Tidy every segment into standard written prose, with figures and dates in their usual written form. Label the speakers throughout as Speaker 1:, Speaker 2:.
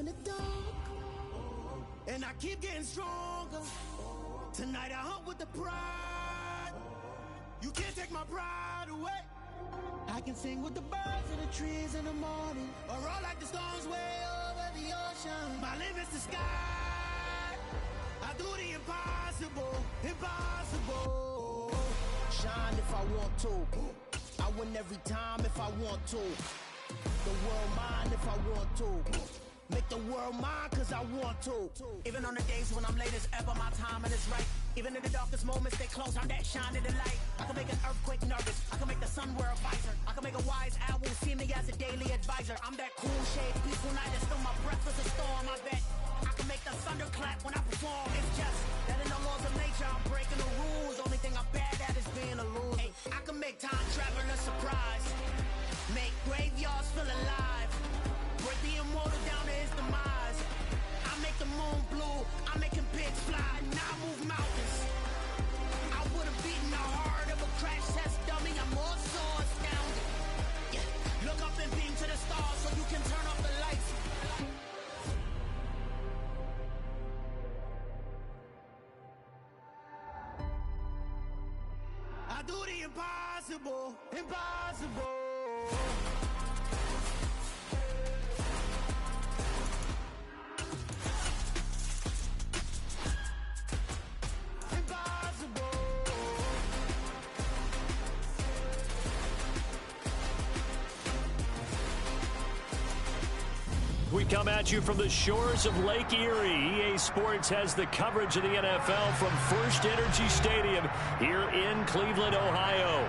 Speaker 1: in the dark, and I keep getting stronger. Tonight I hunt with the pride. You can't take my pride away. I can sing with the birds in the trees in the morning, or roll like the storms way over the ocean. My limit's the sky. I do the impossible, impossible. Shine if I want to. I win every time if I want to. The world mine if I want to. Make the world mine cause I want to. Even on the days when I'm late as ever, my timing is right. Even in the darkest moments, they close, I'm that shining the light. I can make an earthquake nervous, I can make the sun wear a visor. I can make a wise owl see me as a daily advisor. I'm that cool shade, peaceful night, and still my breath is a storm. I bet I can make the thunder clap when I perform. It's just that in the laws of nature, I'm breaking the rules. Only thing I'm bad at is being a loser. Hey, I can make time travel a surprise. Make graveyards feel alive. Break the immortal down to his demise. I make the moon blue, I'm making pigs fly, and I move mountains. I would have beaten the heart of a crash test dummy. I'm more so astounded. Yeah. Look up and beam to the stars so you can turn off the lights. I do the impossible, impossible.
Speaker 2: We come at you from the shores of Lake Erie. EA Sports has the coverage of the NFL from First Energy Stadium here in Cleveland, Ohio.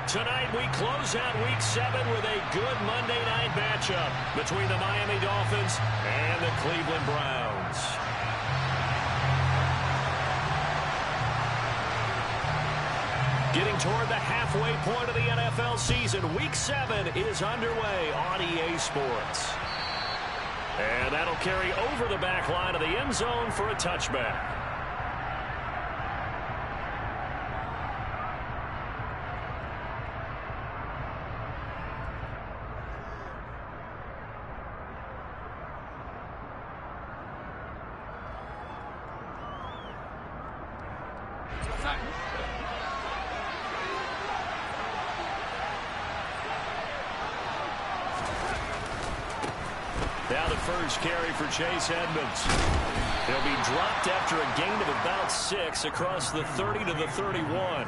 Speaker 2: Tonight we close out Week 7 with a good Monday night matchup between the Miami Dolphins and the Cleveland Browns. Getting toward the halfway point of the NFL season, Week 7 is underway on EA Sports. And that'll carry over the back line of the end zone for a touchback. Now the first carry for Chase Edmonds. He'll be dropped after a gain of about 6 across the 30 to the 31.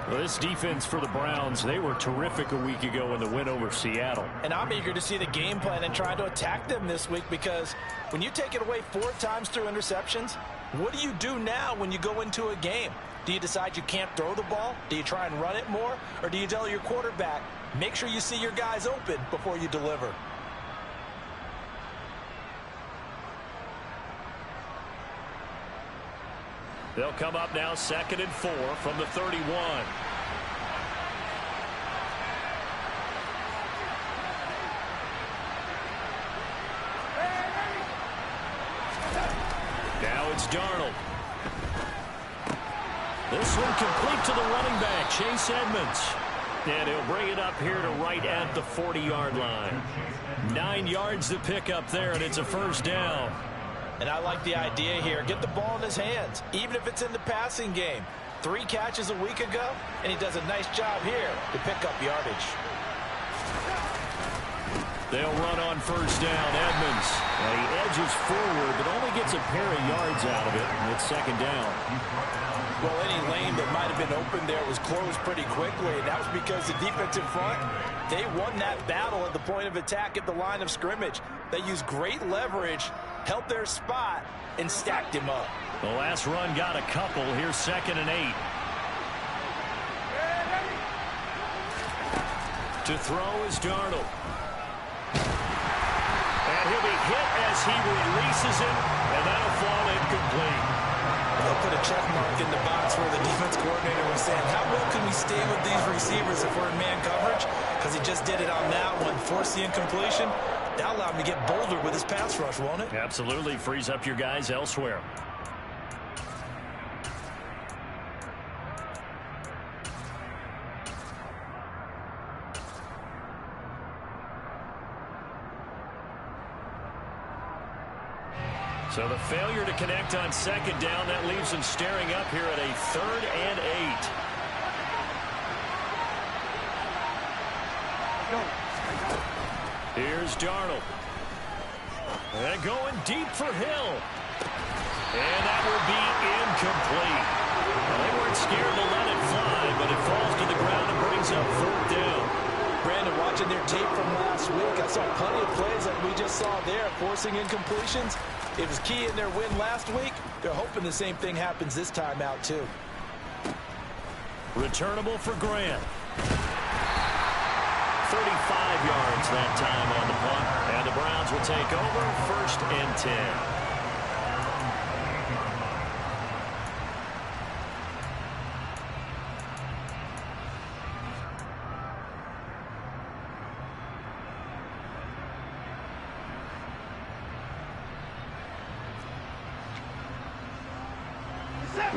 Speaker 2: Well, this defense for the Browns, they were terrific a week ago in the win over Seattle.
Speaker 3: And I'm eager to see the game plan and try to attack them this week, because when you take it away 4 times through interceptions, what do you do now when you go into a game? Do you decide you can't throw the ball? Do you try and run it more? Or do you tell your quarterback, make sure you see your guys open before you deliver?
Speaker 2: They'll come up now 2nd and 4 from the 31. Now it's Darnold. This one complete to the running back, Chase Edmonds. And he'll bring it up here to right at the 40-yard line. 9 yards to pick up there, and it's a first down.
Speaker 3: And I like the idea here. Get the ball in his hands, even if it's in the passing game. 3 catches a week ago, and he does a nice job here to pick up yardage.
Speaker 2: They'll run on first down. Edmonds. And he edges forward, but only gets a pair of yards out of it, and it's 2nd down.
Speaker 3: Well, any lane that might have been open there was closed pretty quickly, and that was because the defensive front, they won that battle at the point of attack at the line of scrimmage. They used great leverage, held their spot, and stacked him up.
Speaker 2: The last run got a couple. Here's 2nd and 8. To throw is Darnold. And he'll be hit as he releases it, and that'll fall incomplete.
Speaker 3: They'll put a check mark in the box where the defense coordinator was saying, how well can we stay with these receivers if we're in man coverage? Because he just did it on that one, forced the incompletion. That'll allow him to get bolder with his pass rush, won't it?
Speaker 2: Absolutely. Frees up your guys elsewhere. So the failure to connect on second down, that leaves them staring up here at a 3rd and 8. Here's Darnold. And going deep for Hill. And that will be incomplete. Well, they weren't scared to let it fly, but it falls to the ground and brings up 4th down.
Speaker 3: Brandon, watching their tape from last week, I saw plenty of plays like we just saw there, forcing incompletions. It was key in their win last week. They're hoping the same thing happens this time out, too.
Speaker 2: Returnable for Grant. 35 yards that time on the punt. And the Browns will take over 1st and 10.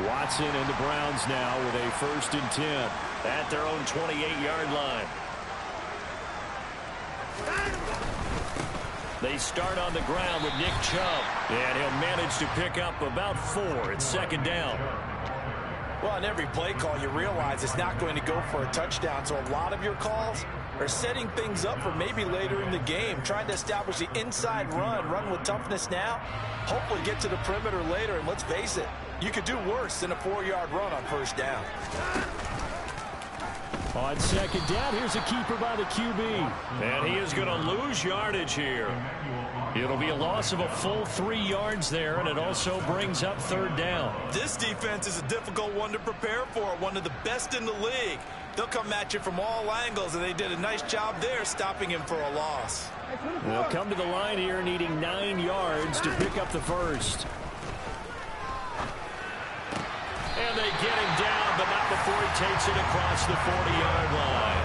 Speaker 2: Watson and the Browns now with a 1st and 10 at their own 28-yard line. They start on the ground with Nick Chubb, and he'll manage to pick up about 4. It's 2nd down.
Speaker 3: Well, on every play call, you realize it's not going to go for a touchdown, so a lot of your calls are setting things up for maybe later in the game, trying to establish the inside run with toughness now, hopefully get to the perimeter later, and let's face it, you could do worse than a 4-yard run on 1st down.
Speaker 2: On 2nd down, here's a keeper by the QB. And he is going to lose yardage here. It'll be a loss of a full 3 yards there, and it also brings up 3rd down.
Speaker 3: This defense is a difficult one to prepare for, one of the best in the league. They'll come at you from all angles, and they did a nice job there stopping him for a loss.
Speaker 2: They'll come to the line here needing 9 yards to pick up the 1st. And they get him down, but not before he takes it across the 40-yard line.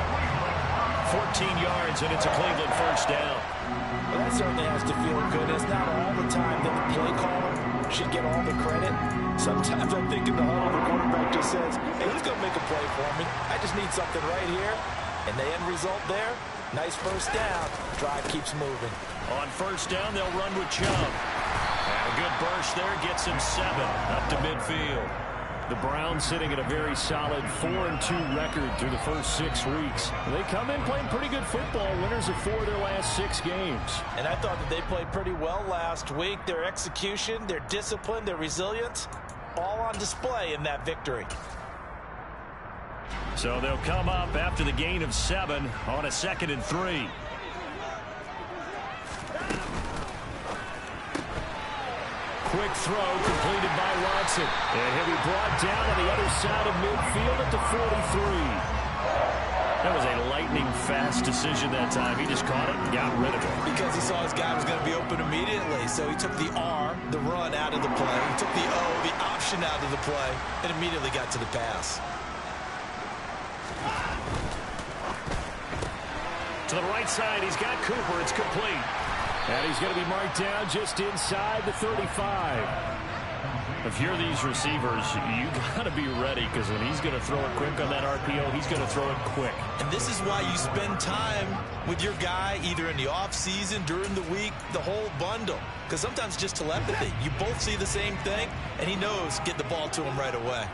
Speaker 2: 14 yards, and it's a Cleveland 1st down.
Speaker 3: Well, that certainly has to feel good. It's not all the time that the play caller should get all the credit. Sometimes I'm thinking the huddle, the quarterback just says, hey, who's going to make a play for me? I just need something right here. And the end result there, nice 1st down. Drive keeps moving.
Speaker 2: On 1st down, they'll run with Chubb. And a good burst there gets him 7 up to midfield. The Browns sitting at a very solid 4-2 record through the first 6 weeks. They come in playing pretty good football, winners of 4 of their last 6 games.
Speaker 3: And I thought that they played pretty well last week. Their execution, their discipline, their resilience, all on display in that victory.
Speaker 2: So they'll come up after the gain of 7 on a 2nd and 3. Quick throw completed by Watson. And he'll be brought down on the other side of midfield at the 43. That was a lightning-fast decision that time. He just caught it and got rid of it.
Speaker 3: Because he saw his guy was going to be open immediately. So he took the R, the run, out of the play. He took the O, the option, out of the play, and immediately got to the pass.
Speaker 2: To the right side, he's got Cooper. It's complete. And he's going to be marked down just inside the 35. If you're these receivers, you got to be ready, because when he's going to throw it quick on that RPO, he's going to throw it quick.
Speaker 3: And this is why you spend time with your guy either in the offseason, during the week, the whole bundle. Because sometimes just telepathy. You both see the same thing, and he knows get the ball to him right away.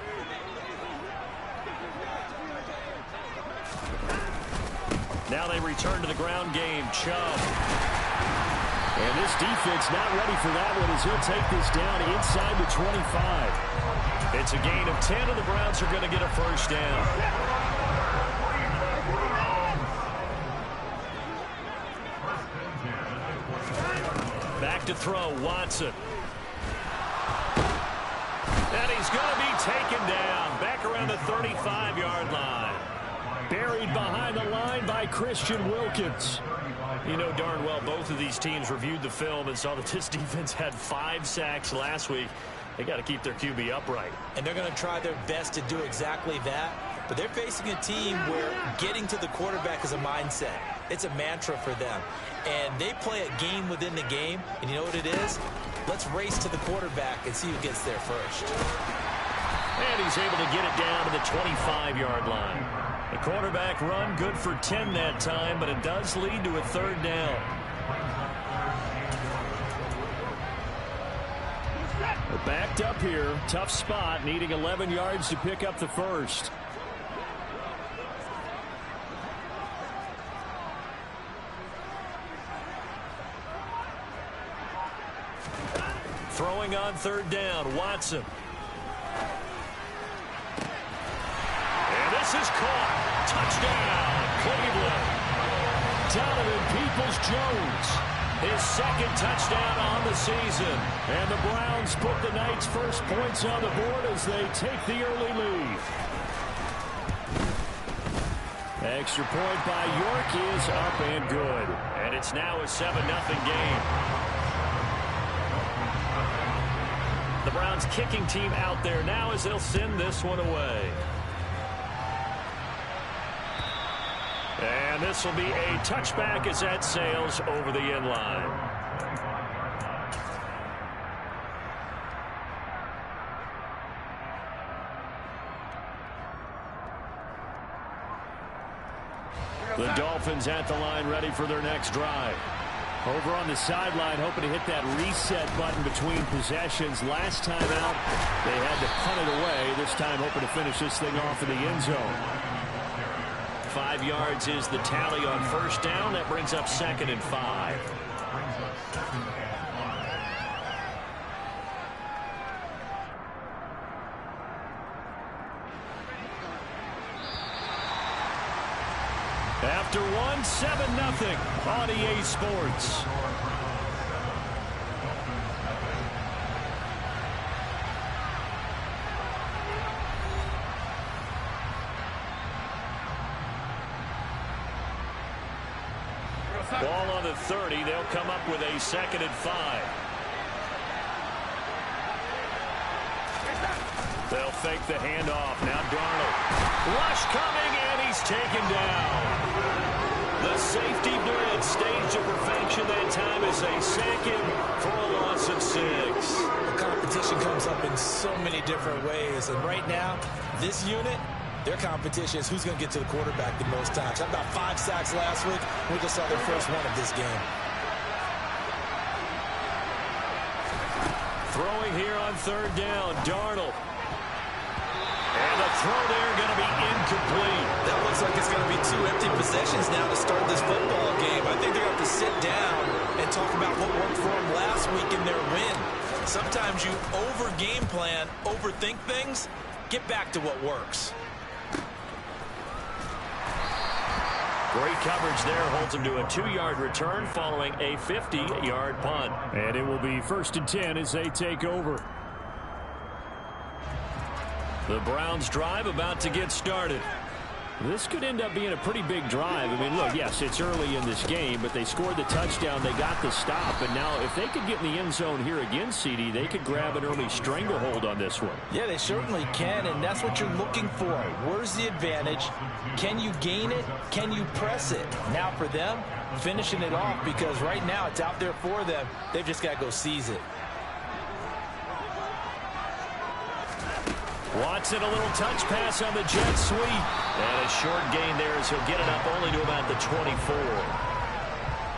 Speaker 2: Now they return to the ground game. Chubb. And this defense not ready for that one, as he'll take this down inside the 25. It's a gain of 10, and the Browns are going to get a 1st down. Back to throw, Watson. And he's going to be taken down back around the 35-yard line. Buried behind the line by Christian Wilkins. You know darn well both of these teams reviewed the film and saw that this defense had 5 sacks last week. They got to keep their QB upright. And they're going to try their best to do exactly that. But they're facing a team where getting to the quarterback is a mindset. It's a mantra for them. And they play a game within the game. And you know what it is? Let's race to the quarterback and see who gets there first. And he's able to get it down to the 25-yard line. The quarterback run good for 10 that time, but it does lead to a 3rd down. They're backed up here. Tough spot, needing 11 yards to pick up the first. Throwing on third down, Watson. And this is caught. Touchdown, Cleveland. Donovan Peoples-Jones, his second touchdown on the season. And the Browns put the Knights' first points on the board as they take the early lead. Extra point by York is up and good. And it's now a 7-0 game. The Browns kicking team out there now as they'll send this one away. And this will be a touchback as that sails over the end line. The Dolphins at the line ready for their next drive. Over on the sideline, hoping to hit that reset button between possessions. Last time out, they had to punt it away. This time, hoping to finish this thing off in the end zone. 5 yards is the tally on first down. That brings up 2nd and 5. After one, 7-0 on EA Sports. Ball on the 30. They'll come up with a 2nd and 5. They'll fake the handoff. Now Darnold. Rush coming, and he's taken down. The safety blitz staged to perfection that time as they sack him for a loss of 6.
Speaker 3: The competition comes up in so many different ways. And right now, this unit, their competition is who's going to get to the quarterback the most times. How about 5 sacks last week? We just saw their first one of this game.
Speaker 2: Throwing here on third down, Darnold. And the throw there going to be incomplete.
Speaker 3: That looks like it's going to be 2 empty possessions now to start this football game. I think they're going to have to sit down and talk about what worked for them last week in their win. Sometimes you over-game plan, overthink things. Get back to what works.
Speaker 2: Great coverage there, holds him to a 2-yard return following a 50-yard punt. And it will be 1st and 10 as they take over. The Browns drive about to get started. This could end up being a pretty big drive. I mean, look, yes, it's early in this game, but they scored the touchdown. They got the stop. And now if they could get in the end zone here again, CD, they could grab an early stranglehold on this one.
Speaker 3: Yeah, they certainly can, and that's what you're looking for. Where's the advantage? Can you gain it? Can you press it? Now for them, finishing it off, because right now it's out there for them. They've just got to go seize it.
Speaker 2: Watson, a little touch pass on the jet sweep. And a short gain there as he'll get it up only to about the 24.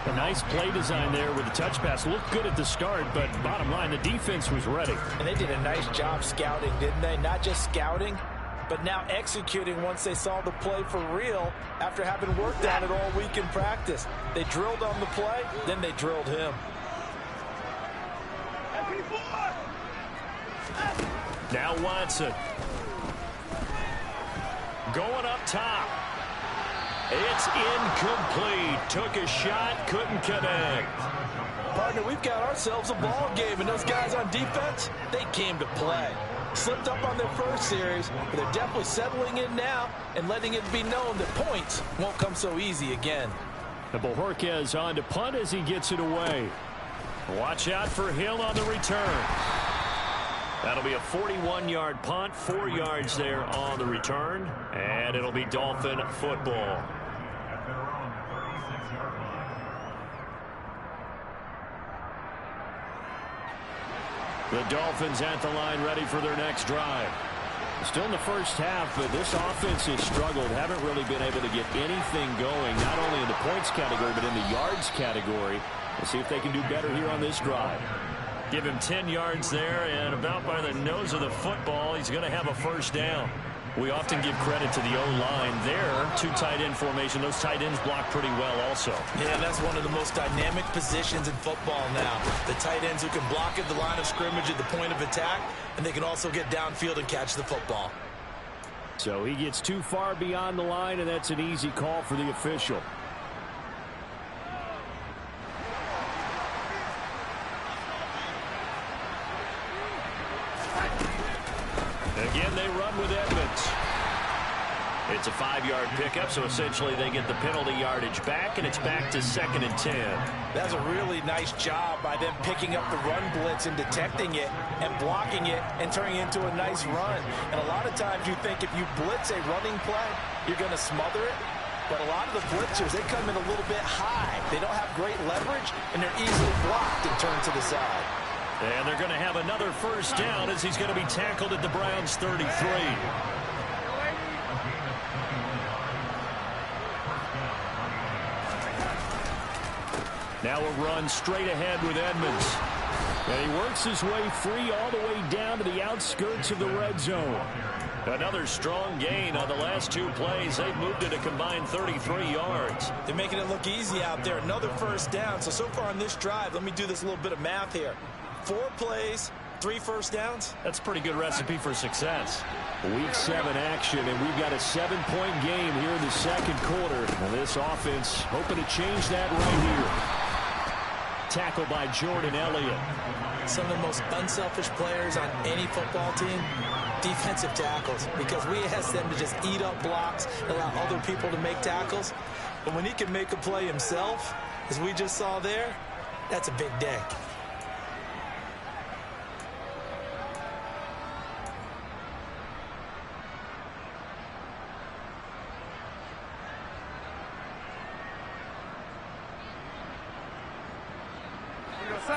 Speaker 2: A nice play design there with the touch pass. Looked good at the start, but bottom line, the defense was ready.
Speaker 3: And they did a nice job scouting, didn't they? Not just scouting, but now executing once they saw the play for real after having worked on it all week in practice. They drilled on the play, then they drilled him.
Speaker 2: Now Watson. Going up top. It's incomplete. Took a shot, couldn't connect.
Speaker 3: Partner, we've got ourselves a ball game, and those guys on defense, they came to play. Slipped up on their first series, but they're definitely settling in now and letting it be known that points won't come so easy again.
Speaker 2: And Bojorquez on to punt as he gets it away. Watch out for Hill on the return. That'll be a 41-yard punt, 4 yards there on the return, and it'll be Dolphin football. The Dolphins at the line ready for their next drive. Still in the first half, but this offense has struggled. Haven't really been able to get anything going, not only in the points category, but in the yards category. We'll see if they can do better here on this drive. Give him 10 yards there, and about by the nose of the football, he's going to have a first down. We often give credit to the O-line there. Two tight end formation. Those tight ends block pretty well also.
Speaker 3: Yeah, that's one of the most dynamic positions in football now. The tight ends who can block at the line of scrimmage at the point of attack, and they can also get downfield and catch the football.
Speaker 4: So he gets too far beyond the line, and that's an easy call for the official.
Speaker 2: Again, they run with Edmonds. It's a 5-yard pickup, so essentially they get the penalty yardage back, and it's back to 2nd and 10.
Speaker 3: That's a really nice job by them picking up the run blitz and detecting it and blocking it and turning it into a nice run. And a lot of times you think if you blitz a running play, you're going to smother it. But a lot of the blitzers, they come in a little bit high. They don't have great leverage, and they're easily blocked and turned to the side.
Speaker 2: And they're going to have another first down as he's going to be tackled at the Browns' 33. Now a run straight ahead with Edmonds.
Speaker 4: And he works his way free all the way down to the outskirts of the red zone.
Speaker 2: Another strong gain on the last two plays. They've moved it a combined 33 yards.
Speaker 3: They're making it look easy out there. Another first down. So far on this drive, let me do this little bit of math here. 4 plays, 3 first downs.
Speaker 2: That's a pretty good recipe for success.
Speaker 4: Week 7 action, and we've got a 7-point game here in the second quarter. And this offense hoping to change that right here. Tackle by Jordan Elliott.
Speaker 3: Some of the most unselfish players on any football team, defensive tackles, because we ask them to just eat up blocks, allow other people to make tackles. But when he can make a play himself, as we just saw there, that's a big day.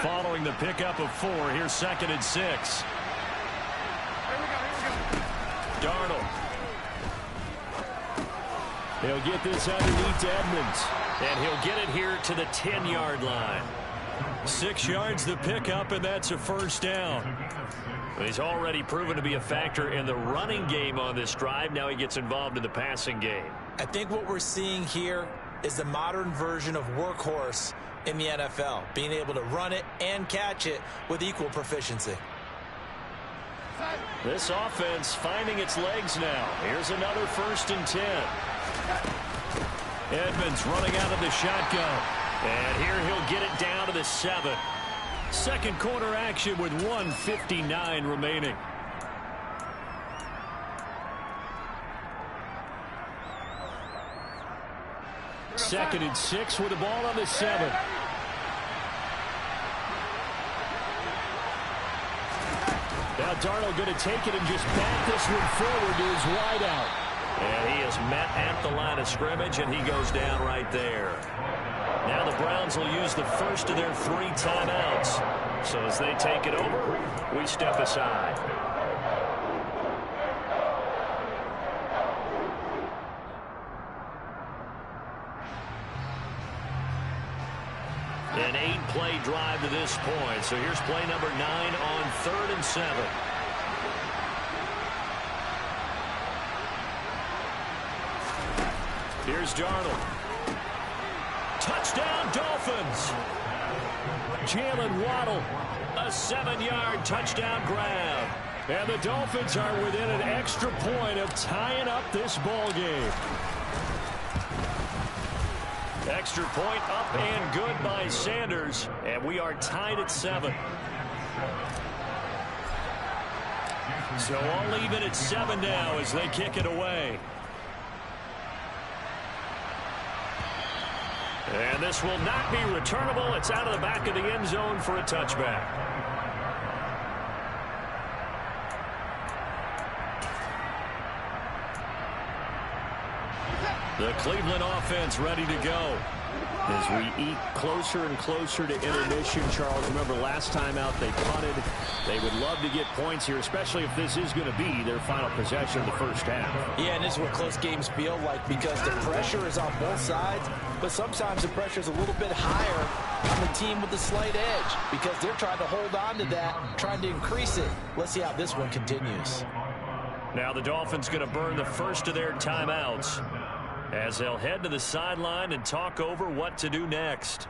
Speaker 2: Following the pickup of 4, here's 2nd and 6. Darnold.
Speaker 4: He'll get this underneath to Edmonds.
Speaker 2: And he'll get it here to the 10-yard line. 6 yards the pickup, and that's a first down. He's already proven to be a factor in the running game on this drive. Now he gets involved in the passing game.
Speaker 3: I think what we're seeing here is the modern version of workhorse in the NFL, being able to run it and catch it with equal proficiency.
Speaker 2: This offense finding its legs now. Here's another 1st and 10. Edmonds running out of the shotgun. And here he'll get it down to the 7. Second quarter action with 1:59 remaining.
Speaker 4: Second and 6 with the ball on the 7. Now Darnold going to take it and just bat this one forward to his wideout.
Speaker 2: And he is met at the line of scrimmage, and he goes down right there. Now the Browns will use the first of their 3 timeouts. So as they take it over, we step aside. An 8-play drive to this point. So here's play number 9 on 3rd and 7. Here's Darnold. Touchdown, Dolphins.
Speaker 4: Jalen Waddle.
Speaker 2: A 7-yard touchdown grab.
Speaker 4: And the Dolphins are within an extra point of tying up this ball game.
Speaker 2: Extra point up and good by Sanders. And we are tied at 7. So all even at 7 now as they kick it away. And this will not be returnable. It's out of the back of the end zone for a touchback. The Cleveland offense ready to go.
Speaker 4: As we eke closer and closer to intermission, Charles, remember last time out they punted. They would love to get points here, especially if this is going to be their final possession of the first half.
Speaker 3: Yeah, and this is what close games feel like because the pressure is on both sides, but sometimes the pressure is a little bit higher on the team with the slight edge because they're trying to hold on to that, trying to increase it. Let's see how this one continues.
Speaker 2: Now the Dolphins going to burn the first of their timeouts as they'll head to the sideline and talk over what to do next.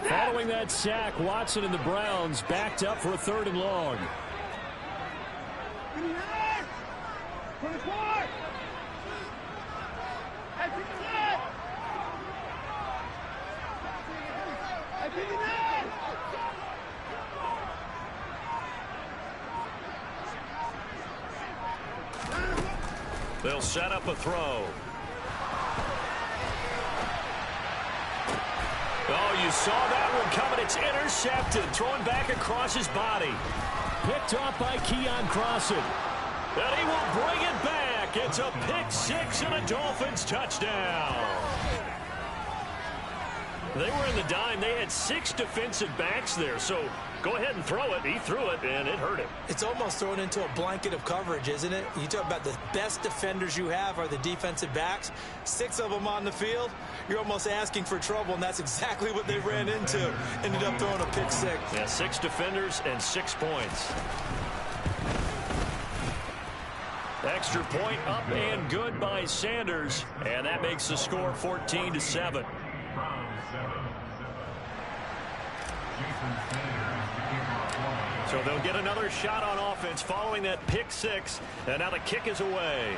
Speaker 4: Following that sack, Watson and the Browns backed up for a 3rd and long.
Speaker 2: They'll set up a throw. Oh, you saw that one coming. It's intercepted. Thrown back across his body.
Speaker 4: Picked off by Keon Crossen.
Speaker 2: And he will bring it back. It's a pick six and a Dolphins touchdown. They were in the dime. They had 6 defensive backs there. So go ahead and throw it. He threw it, and it hurt him.
Speaker 3: It's almost thrown into a blanket of coverage, isn't it? You talk about the best defenders you have are the defensive backs. 6 of them on the field. You're almost asking for trouble, and that's exactly what they ran into. Ended up throwing a pick six.
Speaker 2: Yeah, 6 defenders and 6 points. Extra point up and good by Sanders, and that makes the score 14-7. So they'll get another shot on offense following that pick six, and now the kick is away.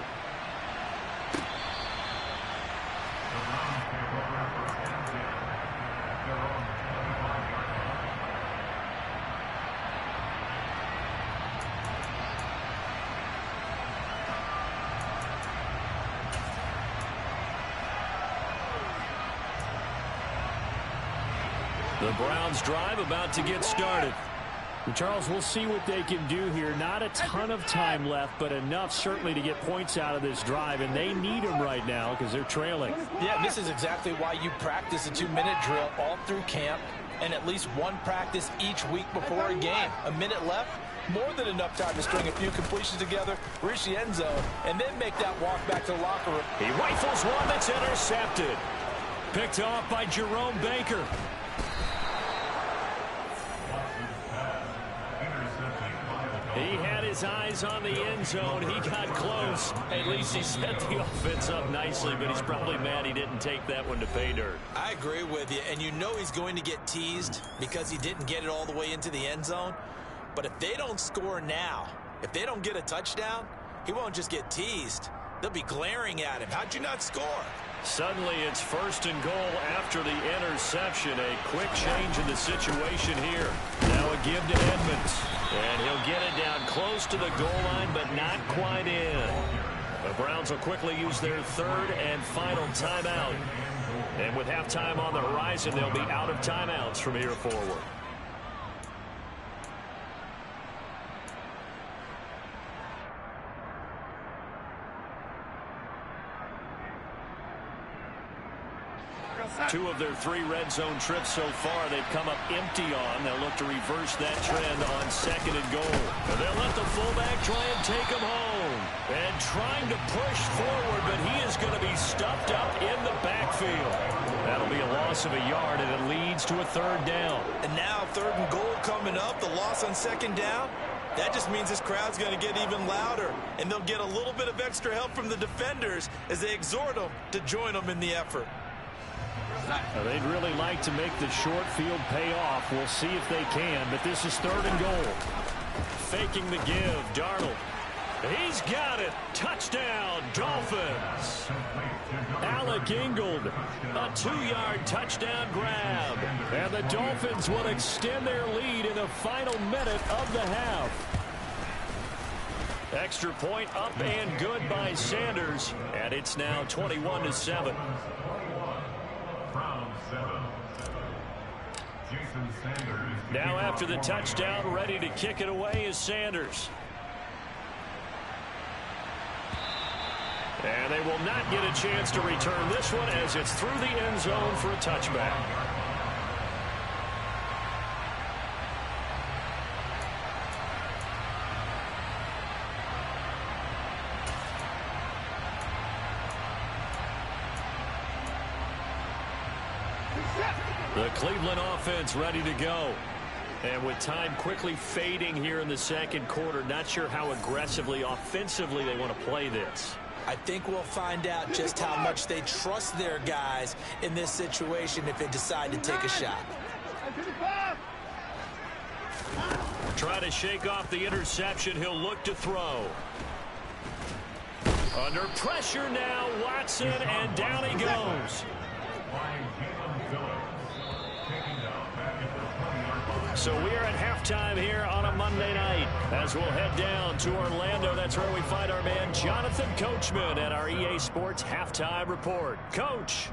Speaker 2: The Browns drive about to get started.
Speaker 4: Charles, we'll see what they can do here. Not a ton of time left, but enough certainly to get points out of this drive, and they need them right now because they're trailing.
Speaker 3: Yeah, this is exactly why you practice a 2-minute drill all through camp and at least one practice each week before a game. A minute left, more than enough time to string a few completions together, reach the end zone, and then make that walk back to the locker room.
Speaker 2: He rifles one that's intercepted.
Speaker 4: Picked off by Jerome Baker.
Speaker 2: He had his eyes on the end zone. He got close. At least he set the offense up nicely, but he's probably mad he didn't take that one to pay dirt.
Speaker 3: I agree with you, and you know he's going to get teased because he didn't get it all the way into the end zone. But if they don't score now, if they don't get a touchdown, he won't just get teased. They'll be glaring at him. How'd you not score?
Speaker 2: Suddenly it's 1st and goal after the interception. A quick change in the situation here. Now a give to Edmonds. And he'll get it down close to the goal line, but not quite in. The Browns will quickly use their 3rd and final timeout. And with halftime on the horizon, they'll be out of timeouts from here forward. Two of their 3 red zone trips so far, they've come up empty on. They'll look to reverse that trend on 2nd and goal. And they'll let the fullback try and take him home. And trying to push forward, but he is going to be stuffed up in the backfield. That'll be a loss of a yard, and it leads to a 3rd down.
Speaker 3: And now 3rd and goal coming up, the loss on 2nd down. That just means this crowd's going to get even louder, and they'll get a little bit of extra help from the defenders as they exhort them to join them in the effort.
Speaker 4: They'd really like to make the short field pay off. We'll see if they can, but this is 3rd and goal.
Speaker 2: Faking the give, Darnold. He's got it. Touchdown, Dolphins.
Speaker 4: Alec Ingold,
Speaker 2: a 2-yard touchdown grab.
Speaker 4: And the Dolphins will extend their lead in the final minute of the half.
Speaker 2: Extra point up and good by Sanders. And it's now 21-7. Now after the touchdown, ready to kick it away is Sanders. And they will not get a chance to return this one as it's through the end zone for a touchback. The Cleveland offense ready to go. And with time quickly fading here in the second quarter, not sure how aggressively, offensively they want to play this.
Speaker 3: I think we'll find out just how much they trust their guys in this situation if they decide to take a shot.
Speaker 2: Try to shake off the interception. He'll look to throw. Under pressure now, Watson, and down he goes. So we are at halftime here on a Monday night as we'll head down to Orlando. That's where we find our man Jonathan Coachman at our EA Sports Halftime Report. Coach.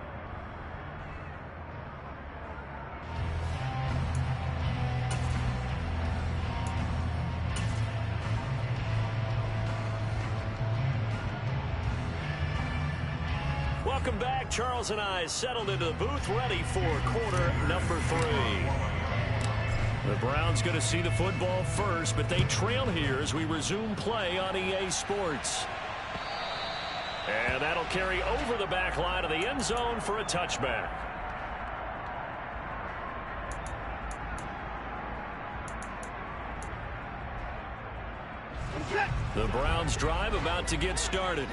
Speaker 2: Welcome back. Charles and I settled into the booth ready for quarter number 3. The Browns going to see the football first, but they trail here as we resume play on EA Sports. And that'll carry over the back line of the end zone for a touchback. The Browns drive about to get started.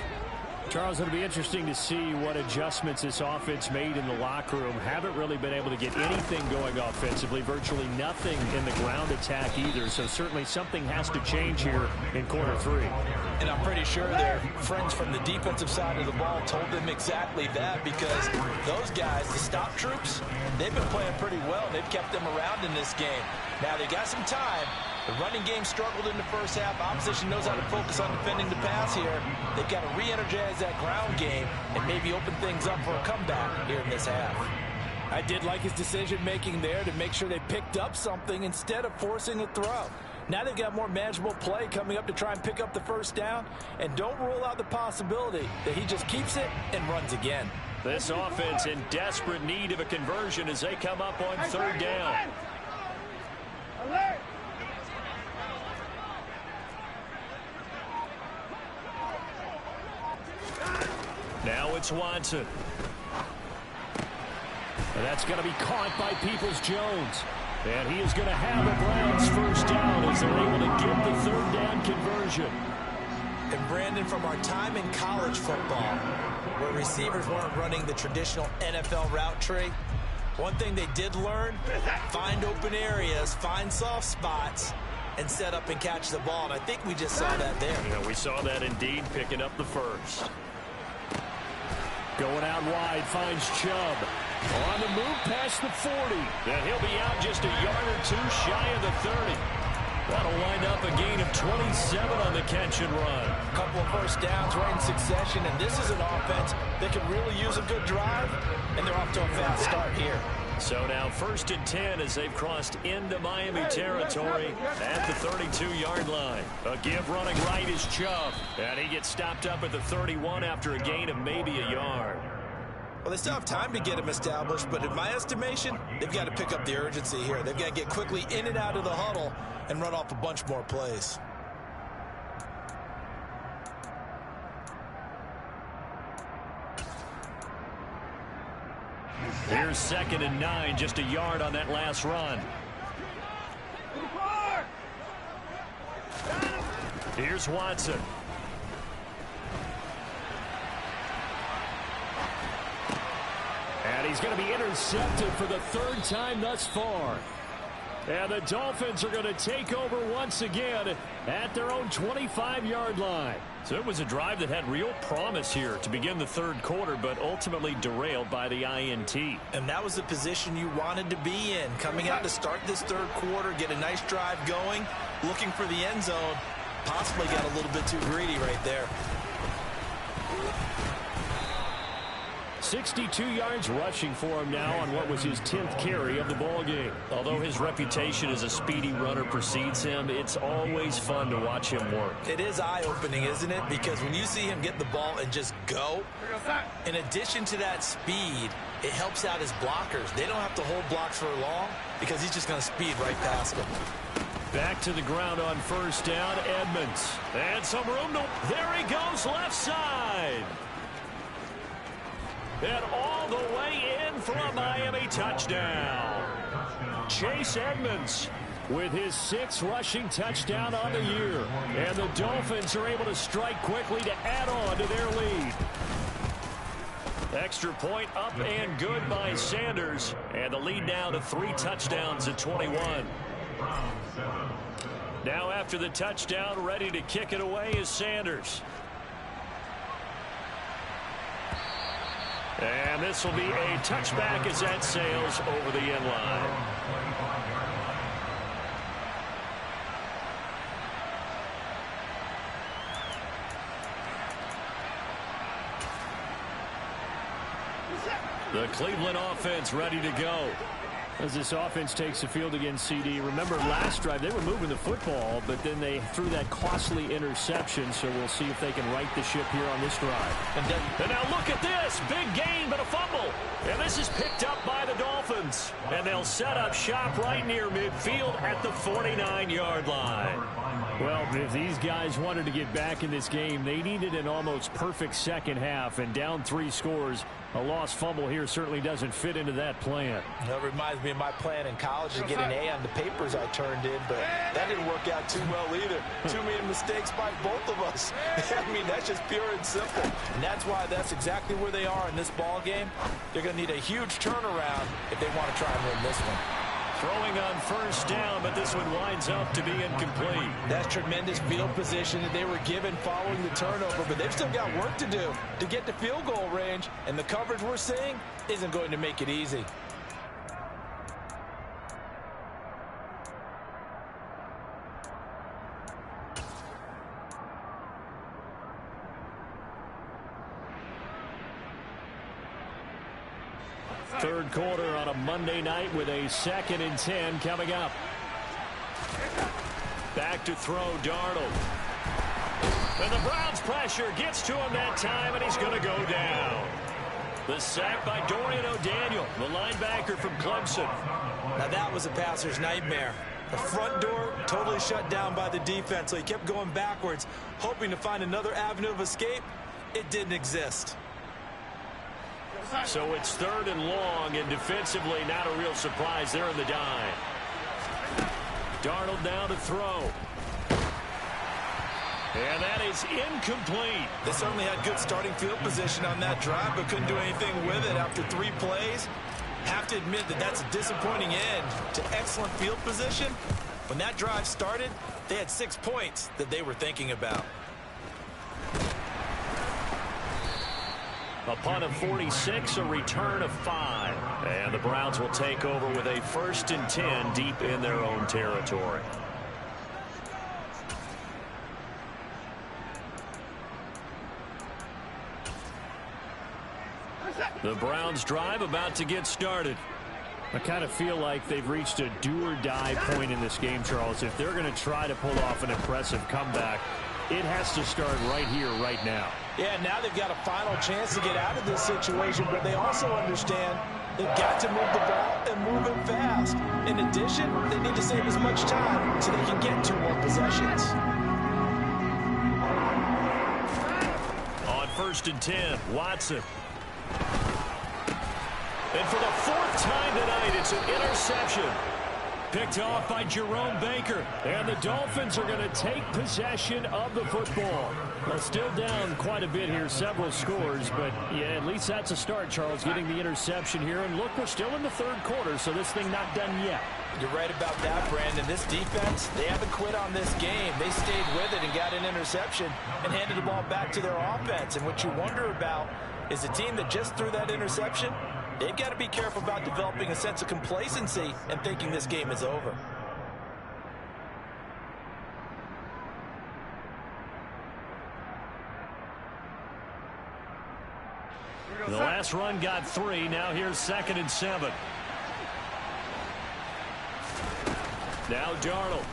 Speaker 4: Charles, it'll be interesting to see what adjustments this offense made in the locker room. Haven't really been able to get anything going offensively, virtually nothing in the ground attack either. So certainly something has to change here in quarter 3.
Speaker 3: And I'm pretty sure their friends from the defensive side of the ball told them exactly that, because those guys, the stop troops, they've been playing pretty well. They've kept them around in this game. Now they got some time. The running game struggled in the first half. Opposition knows how to focus on defending the pass here. They've got to re-energize that ground game and maybe open things up for a comeback here in this half. I did like his decision-making there to make sure they picked up something instead of forcing a throw. Now they've got more manageable play coming up to try and pick up the first down. And don't rule out the possibility that he just keeps it and runs again.
Speaker 2: This offense in desperate need of a conversion as they come up on third down.
Speaker 1: Alert!
Speaker 2: Now it's Watson.
Speaker 4: And that's going to be caught by Peoples-Jones. And he is going to have the Browns first down as they're able to get the third down conversion.
Speaker 3: And Brandon, from our time in college football, where receivers weren't running the traditional NFL route tree, one thing they did learn, find open areas, find soft spots, and set up and catch the ball. And I think we just saw that there.
Speaker 2: Yeah, we saw that indeed, picking up the first.
Speaker 4: Going out wide, finds Chubb. On the move past the 40.
Speaker 2: And he'll be out just a yard or two shy of the 30. That'll wind up a gain of 27 on the catch and run.
Speaker 3: A couple of first downs right in succession, and this is an offense that could really use a good drive, and they're off to a fast start here.
Speaker 2: So now 1st and 10 as they've crossed into Miami territory at the 32-yard line. A give running right is Chubb. And he gets stopped up at the 31 after a gain of maybe a yard.
Speaker 3: Well, they still have time to get him established, but in my estimation, they've got to pick up the urgency here. They've got to get quickly in and out of the huddle and run off a bunch more plays.
Speaker 2: Here's 2nd and 9, just a yard on that last run. Here's Watson.
Speaker 4: And he's going to be intercepted for the 3rd time thus far. And the Dolphins are going to take over once again at their own 25-yard line.
Speaker 2: So it was a drive that had real promise here to begin the 3rd quarter, but ultimately derailed by the INT.
Speaker 3: And that was the position you wanted to be in. Coming out to start this 3rd quarter, get a nice drive going, looking for the end zone. Possibly got a little bit too greedy right there.
Speaker 4: 62 yards rushing for him now on what was his 10th carry of the ball game.
Speaker 2: Although his reputation as a speedy runner precedes him, it's always fun to watch him work.
Speaker 3: It is eye-opening, isn't it? Because when you see him get the ball and just go, in addition to that speed, it helps out his blockers. They don't have to hold blocks for long because he's just going to speed right past them.
Speaker 4: Back to the ground on first down, Edmonds.
Speaker 2: And some room to... There he goes, left side. And all the way in for a Miami touchdown. Chase Edmonds with his 6th rushing touchdown on the year. And the Dolphins are able to strike quickly to add on to their lead. Extra point up and good by Sanders. And the lead now to 3 touchdowns at 21. Now after the touchdown, ready to kick it away is Sanders. And this will be a touchback as that sails over the end line. The Cleveland offense ready to go.
Speaker 4: As this offense takes the field against CD, remember last drive they were moving the football, but then they threw that costly interception, so we'll see if they can right the ship here on this drive.
Speaker 2: And now look at this. Big gain, but a fumble. And this is picked up by the Dolphins. And they'll set up shop right near midfield at the 49-yard line.
Speaker 4: Well, if these guys wanted to get back in this game, they needed an almost perfect second half, and down 3 scores. A lost fumble here certainly doesn't fit into that plan.
Speaker 3: That reminds me of my plan in college to get an A on the papers I turned in, but that didn't work out too well either. Too many mistakes by both of us. I mean, that's just pure and simple. And that's why that's exactly where they are in this ball game. They're going to need a huge turnaround if they want to try and win this one.
Speaker 2: Throwing on first down, but this one winds up to be incomplete.
Speaker 3: That's tremendous field position that they were given following the turnover, but they've still got work to do to get to field goal range, and the coverage we're seeing isn't going to make it easy.
Speaker 4: Third quarter on a Monday night with a 2nd and 10 coming up.
Speaker 2: Back to throw, Darnold. And the Browns' pressure gets to him that time, and he's going to go down. The sack by Dorian O'Daniel, the linebacker from Clemson.
Speaker 3: Now that was a passer's nightmare. The front door totally shut down by the defense, so he kept going backwards, hoping to find another avenue of escape. It didn't exist.
Speaker 2: So it's 3rd and long, and defensively not a real surprise there in the dime. Darnold now to throw. And that is incomplete.
Speaker 3: They certainly had good starting field position on that drive, but couldn't do anything with it after 3 plays. Have to admit that that's a disappointing end to excellent field position. When that drive started, they had 6 points that they were thinking about.
Speaker 2: A punt of 46, a return of 5. And the Browns will take over with a 1st and 10 deep in their own territory. The Browns drive about to get started.
Speaker 4: I kind of feel like they've reached a do-or-die point in this game, Charles. If they're going to try to pull off an impressive comeback, it has to start right here, right now.
Speaker 3: Yeah, now they've got a final chance to get out of this situation, but they also understand they've got to move the ball and move it fast. In addition, they need to save as much time so they can get 2 more possessions.
Speaker 2: On 1st and 10, Watson. And for the 4th time tonight, it's an interception. Picked off by Jerome Baker. And the Dolphins are going to take possession of the football.
Speaker 4: Well, still down quite a bit here, several scores, but yeah, at least that's a start, Charles, getting the interception here. And look, we're still in the 3rd quarter, so this thing not done yet.
Speaker 3: You're right about that, Brandon. This defense, they haven't quit on this game. They stayed with it and got an interception and handed the ball back to their offense. And what you wonder about is a team that just threw that interception, they've got to be careful about developing a sense of complacency and thinking this game is over.
Speaker 2: The last run got 3. Now here's 2nd and 7. Now Darnold.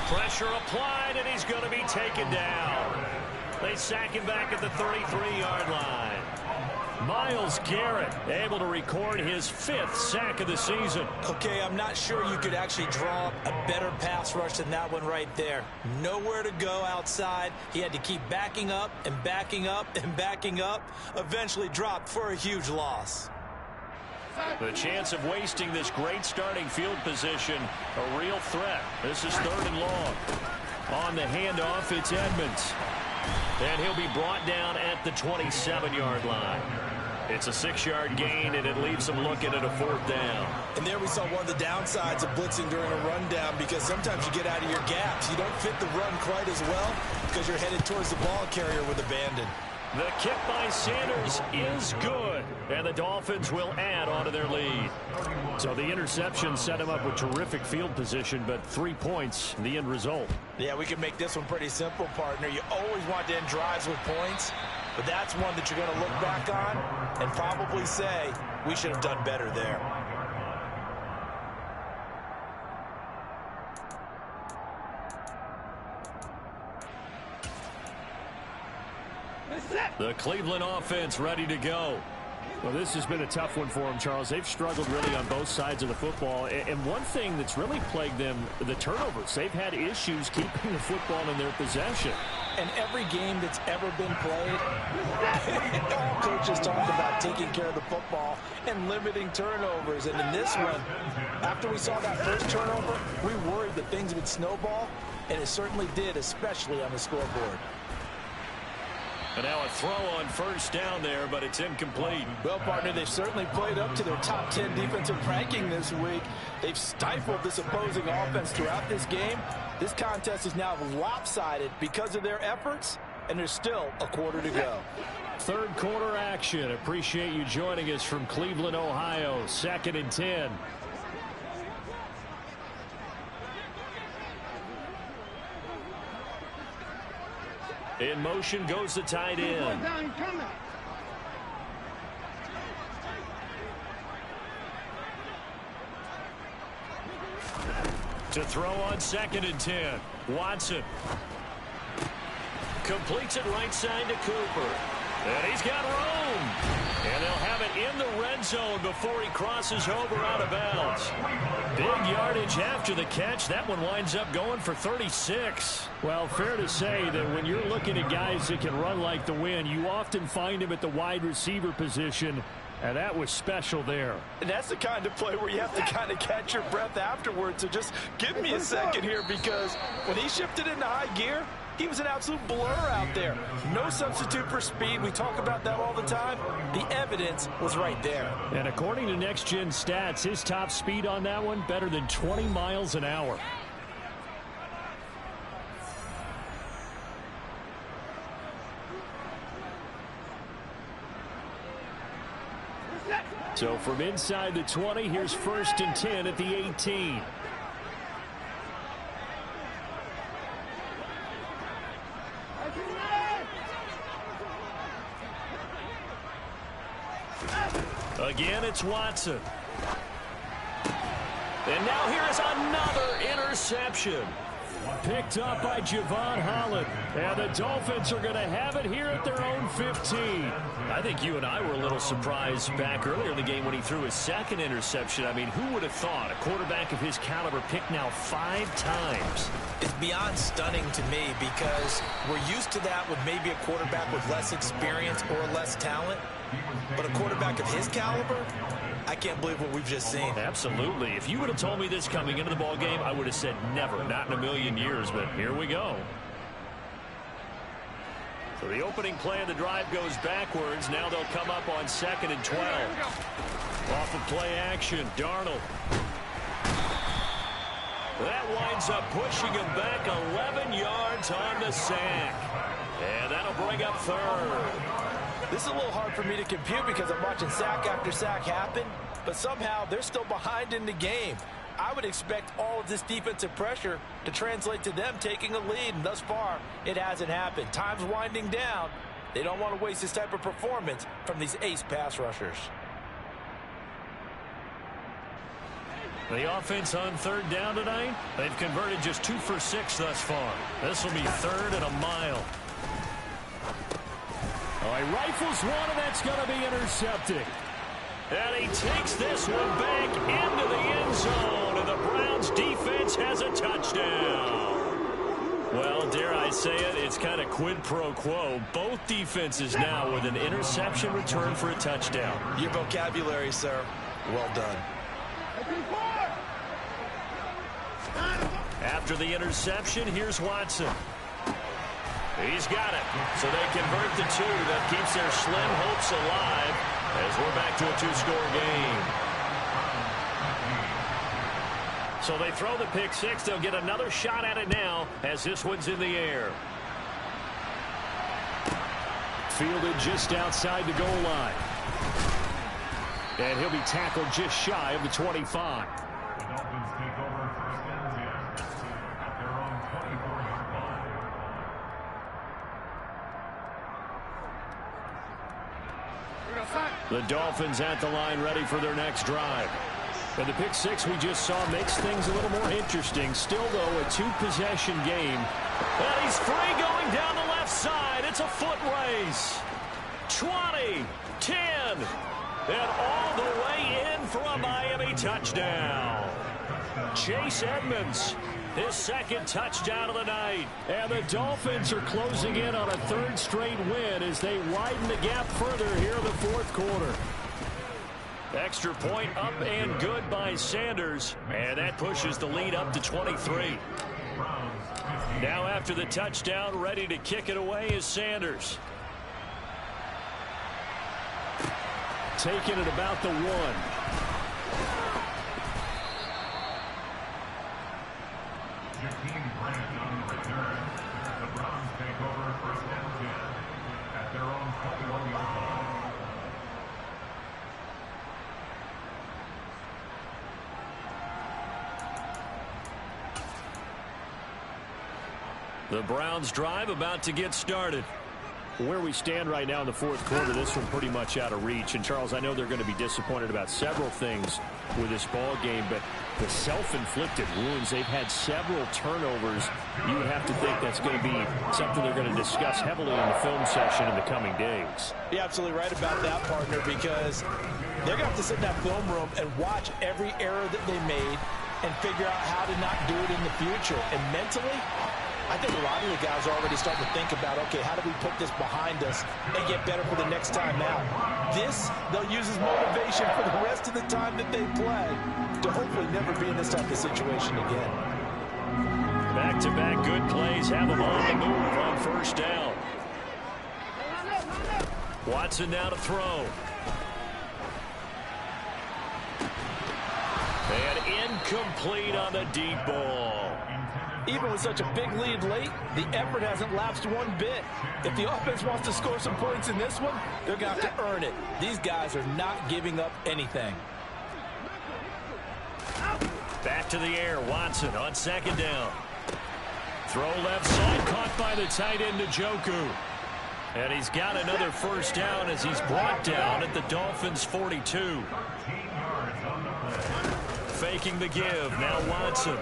Speaker 2: Pressure applied, and he's going to be taken down. They sack him back at the 33-yard line. Myles Garrett able to record his 5th sack of the season.
Speaker 3: Okay, I'm not sure you could actually draw a better pass rush than that one right there. Nowhere to go outside. He had to keep backing up and backing up and backing up. Eventually dropped for a huge loss.
Speaker 2: The chance of wasting this great starting field position, a real threat. This is 3rd and long. On the handoff, it's Edmonds. And he'll be brought down at the 27-yard line. It's a 6-yard gain, and it leaves them looking at a 4th down.
Speaker 3: And there we saw one of the downsides of blitzing during a rundown, because sometimes you get out of your gaps. You don't fit the run quite as well because you're headed towards the ball carrier with abandon.
Speaker 2: The kick by Sanders is good, and the Dolphins will add on to their lead.
Speaker 4: So the interception set him up with terrific field position, but 3 points, the end result.
Speaker 3: Yeah, we can make this one pretty simple, partner. You always want to end drives with points, but that's one that you're going to look back on and probably say, we should have done better there.
Speaker 2: The Cleveland offense ready to go.
Speaker 4: Well, this has been a tough one for them, Charles. They've struggled really on both sides of the football. And one thing that's really plagued them, the turnovers. They've had issues keeping the football in their possession.
Speaker 3: And every game that's ever been played, all coaches talk about taking care of the football and limiting turnovers. And in this one, after we saw that first turnover, we worried that things would snowball, and it certainly did, especially on the scoreboard.
Speaker 2: And now a throw on 1st down there, but it's incomplete.
Speaker 3: Well, partner, they've certainly played up to their top 10 defensive ranking this week. They've stifled this opposing offense throughout this game. This contest is now lopsided because of their efforts, and there's still a quarter to go.
Speaker 4: 3rd quarter action. Appreciate you joining us from Cleveland, Ohio. 2nd and 10.
Speaker 2: In motion goes the tight end. To throw on 2nd and 10. Watson. Completes it right side to Cooper. And he's got room. And they'll have it in the red zone before he crosses over out of bounds. Big yardage after the catch. That one winds up going for 36.
Speaker 4: Well, fair to say that when you're looking at guys that can run like the wind, you often find him at the wide receiver position. And that was special there.
Speaker 3: And that's the kind of play where you have to kind of catch your breath afterwards. So just give me a second here, because when he shifted into high gear, he was an absolute blur out there. No substitute for speed. We talk about that all the time. The evidence was right there.
Speaker 4: And according to Next Gen Stats, his top speed on that one, better than 20 miles an hour. So from inside the 20, here's 1st and 10 at the 18.
Speaker 2: Again, it's Watson. And now here is another interception.
Speaker 4: Picked up by Javon Holland. And the Dolphins are going to have it here at their own 15.
Speaker 2: I think you and I were a little surprised back earlier in the game when he threw his 2nd interception. I mean, who would have thought a quarterback of his caliber picked now 5 times?
Speaker 3: It's beyond stunning to me, because we're used to that with maybe a quarterback with less experience or less talent. But a quarterback of his caliber, I can't believe what we've just seen.
Speaker 2: Absolutely. If you would have told me this coming into the ball game, I would have said never, not in a million years. But here we go. So the opening play of the drive goes backwards. Now they'll come up on 2nd and 12. Off of play action, Darnold. That winds up pushing him back 11 yards on the sack. And that'll bring up 3rd.
Speaker 3: This is a little hard for me to compute because I'm watching sack after sack happen, but somehow they're still behind in the game. I would expect all of this defensive pressure to translate to them taking a lead, and thus far, it hasn't happened. Time's winding down, They don't want to waste this type of performance from these ace pass rushers.
Speaker 2: The offense on third down tonight, they've converted just 2 for 6 thus far. This will be 3rd and a mile.
Speaker 4: Oh, he rifles one, and that's going to be intercepted.
Speaker 2: And he takes this one back into the end zone, and the Browns defense has a touchdown. Well, dare I say it, it's kind of quid pro quo. Both defenses now with an interception return for a touchdown.
Speaker 3: Your vocabulary, sir. Well done.
Speaker 2: After the interception, here's Watson. He's got it. So they convert the 2. That keeps their slim hopes alive as we're back to a 2-score game. So they throw the pick 6. They'll get another shot at it now as this one's in the air.
Speaker 4: Fielded just outside the goal line. And he'll be tackled just shy of the 25. The Dolphins at the line ready for their next drive. And the pick 6 we just saw makes things a little more interesting. Still, though, a 2-possession game.
Speaker 2: And he's free going down the left side. It's a foot race. 20, 10, and all the way in for a Miami touchdown. Chase Edmonds, his 2nd touchdown of the night.
Speaker 4: And the Dolphins are closing in on a 3rd straight win as they widen the gap further here in the 4th quarter.
Speaker 2: Extra point up and good by Sanders, and that pushes the lead up to 23. Now after the touchdown, ready to kick it away is Sanders.
Speaker 4: Taking it about the 1.
Speaker 5: The Browns take over 1st and 10 at their own 21-yard line.
Speaker 2: The Browns drive about to get started.
Speaker 4: Where we stand right now in the 4th quarter, this one pretty much out of reach. And, Charles, I know they're going to be disappointed about several things with this ball game, but the self-inflicted wounds, they've had several turnovers. You would have to think that's going to be something they're going to discuss heavily in the film session in the coming days.
Speaker 3: You're absolutely right about that, partner, because they're going to have to sit in that film room and watch every error that they made and figure out how to not do it in the future. And mentally, I think a lot of the guys are already starting to think about, okay, how do we put this behind us and get better for the next time out? This, they'll use as motivation for the rest of the time that they play to hopefully never be in this type of situation again.
Speaker 2: Back-to-back good plays have them on the move on 1st down. Watson now to throw. And incomplete on the deep ball.
Speaker 3: Even with such a big lead late, the effort hasn't lapsed one bit. If the offense wants to score some points in this one, they're going to have to earn it. These guys are not giving up anything.
Speaker 2: Back to the air, Watson on 2nd down. Throw left side, caught by the tight end Njoku. And he's got another 1st down as he's brought down at the Dolphins' 42. Faking the give, now Watson.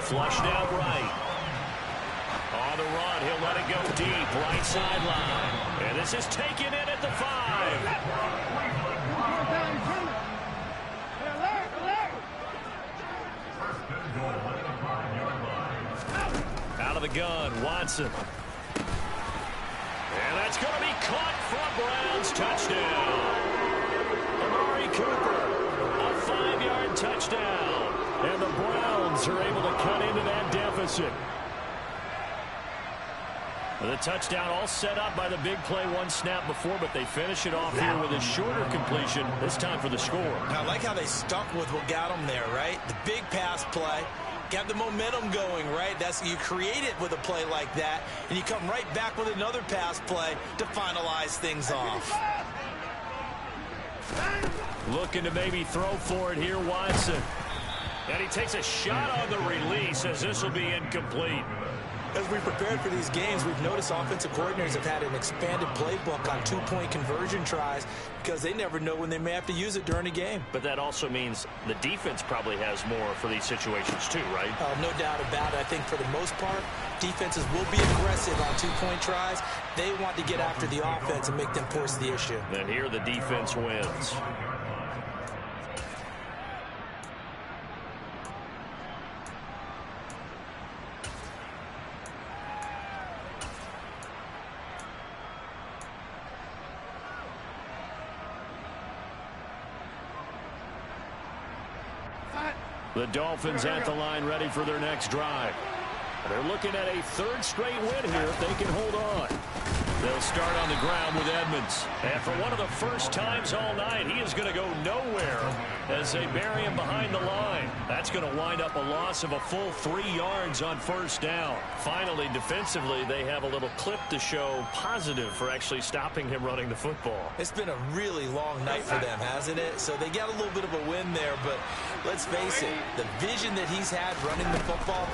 Speaker 2: Flushed out right. On the run, he'll let it go deep, right sideline. And this is taken in at the 5. Out of the gun, Watson. And that's going to be caught for a Browns touchdown. Amari Cooper, a 5-yard touchdown.
Speaker 4: And the Browns are able to cut into that deficit.
Speaker 2: The touchdown all set up by the big play 1 snap before, but they finish it off here with a shorter completion, this time for the score.
Speaker 3: I like how they stuck with what got them there, right? The big pass play. Got the momentum going, right? You create it with a play like that, and you come right back with another pass play to finalize things off.
Speaker 2: Looking to maybe throw for it here, Watson. And he takes a shot on the release as this will be incomplete.
Speaker 3: As we prepared for these games, we've noticed offensive coordinators have had an expanded playbook on two-point conversion tries because they never know when they may have to use it during a game.
Speaker 2: But that also means the defense probably has more for these situations too, right?
Speaker 3: No doubt about it. I think for the most part, defenses will be aggressive on two-point tries. They want to get after the offense and make them force the issue.
Speaker 2: And here the defense wins. The Dolphins at the line ready for their next drive. They're looking at a third straight win here if they can hold on. They'll start on the ground with Edmonds. And for one of the first times all night, he is going to go nowhere as they bury him behind the line. That's going to wind up a loss of a full 3 yards on first down. Finally, defensively, they have a little clip to show positive for actually stopping him running the football.
Speaker 3: It's been a really long night for them, hasn't it? So they got a little bit of a win there, but let's face it, the vision that he's had running the football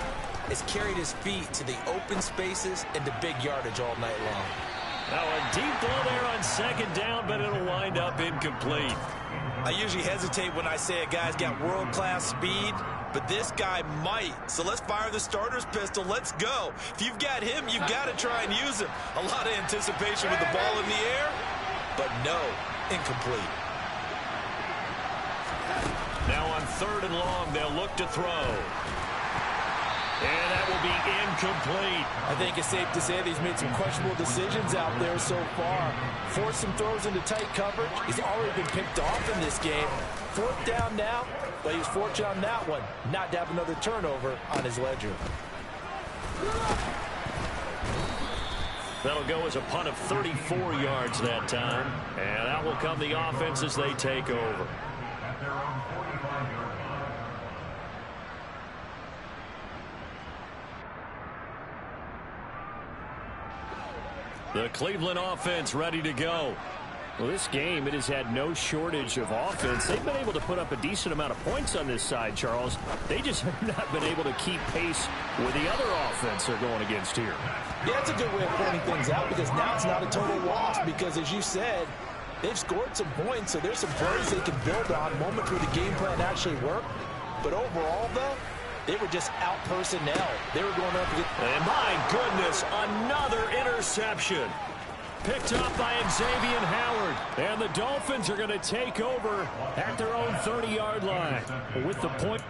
Speaker 3: has carried his feet to the open spaces and to big yardage all night long.
Speaker 2: Now a deep ball there on second down, but it'll wind up incomplete.
Speaker 3: I usually hesitate when I say a guy's got world-class speed, but this guy might. So let's fire the starter's pistol. Let's go. If you've got him, you've got to try and use him. A lot of anticipation with the ball in the air, but no, incomplete.
Speaker 2: Now on third and long, they'll look to throw. And that will be incomplete.
Speaker 3: I think it's safe to say that he's made some questionable decisions out there so far. Forced some throws into tight coverage. He's already been picked off in this game. Fourth down now, but he was fortunate on that one not to have another turnover on his ledger.
Speaker 2: That'll go as a punt of 34 yards that time. And that will come the offense as they take over.
Speaker 5: At their own 45-yard line.
Speaker 2: The Cleveland offense ready to go.
Speaker 4: Well, this game, it has had no shortage of offense. They've been able to put up a decent amount of points on this side, Charles. They just have not been able to keep pace with the other offense they're going against here.
Speaker 3: Yeah, that's a good way of pointing things out because now it's not a total loss because, as you said, they've scored some points, so there's some plays they can build on, moments where the game plan actually worked. But overall, though, they were just out personnel. They were going up against...
Speaker 2: And my goodness, another interception. Picked up by Xavier Howard. And the Dolphins are going to take over at their own 30-yard line with the point.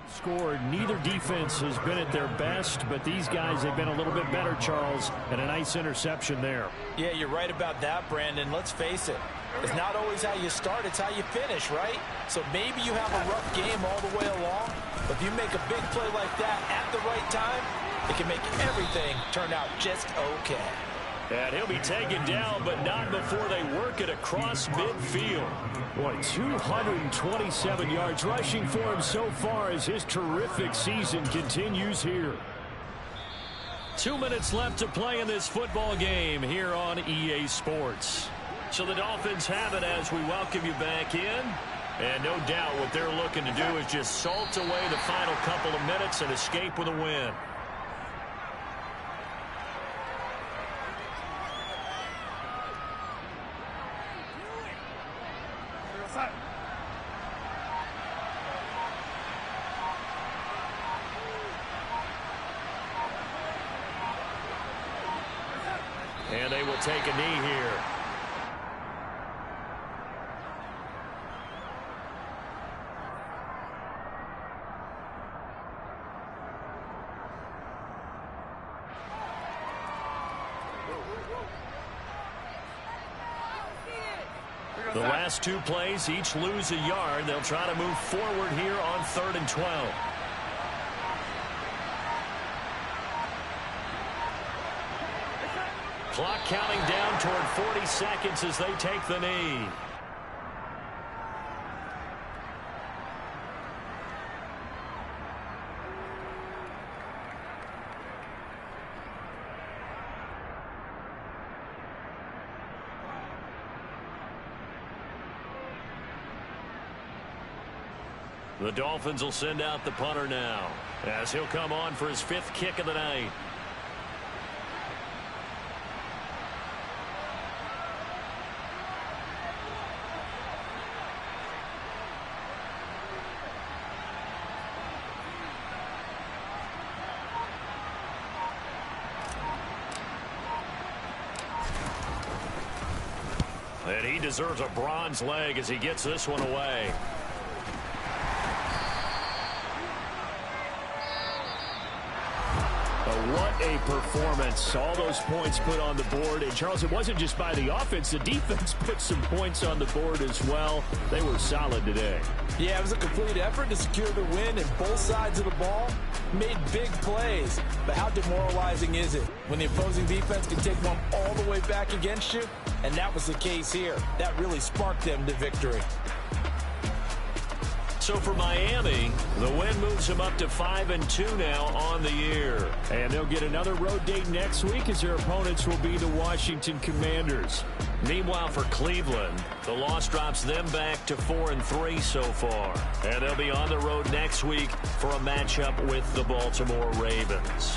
Speaker 4: Scored. Neither defense has been at their best, but these guys have been a little bit better, Charles, and a nice interception there.
Speaker 3: Yeah, you're right about that, Brandon. Let's face it. It's not always how you start, it's how you finish, right? So maybe you have a rough game all the way along, but if you make a big play like that at the right time, it can make everything turn out just okay.
Speaker 2: And he'll be taken down, but not before they work it across midfield.
Speaker 4: Boy, 227 yards rushing for him so far as his terrific season continues here.
Speaker 2: 2 minutes left to play in this football game here on EA Sports. So the Dolphins have it as we welcome you back in. And no doubt what they're looking to do is just salt away the final couple of minutes and escape with a win. And they will take a knee here. The last two plays each lose a yard. They'll try to move forward here on 3rd and 12. Clock counting down toward 40 seconds as they take the knee. The Dolphins will send out the punter now, as he'll come on for his 5th kick of the night. And he deserves a bronze leg as he gets this one away.
Speaker 4: What a performance. All those points put on the board. And, Charles, it wasn't just by the offense. The defense put some points on the board as well. They were solid today.
Speaker 3: Yeah, it was a complete effort to secure the win, and both sides of the ball made big plays. But how demoralizing is it when the opposing defense can take one all the way back against you? And that was the case here. That really sparked them to victory.
Speaker 2: So for Miami, the win moves them up to 5-2 now on the year.
Speaker 4: And they'll get another road date next week as their opponents will be the Washington Commanders.
Speaker 2: Meanwhile, for Cleveland, the loss drops them back to 4-3 so far. And they'll be on the road next week for a matchup with the Baltimore Ravens.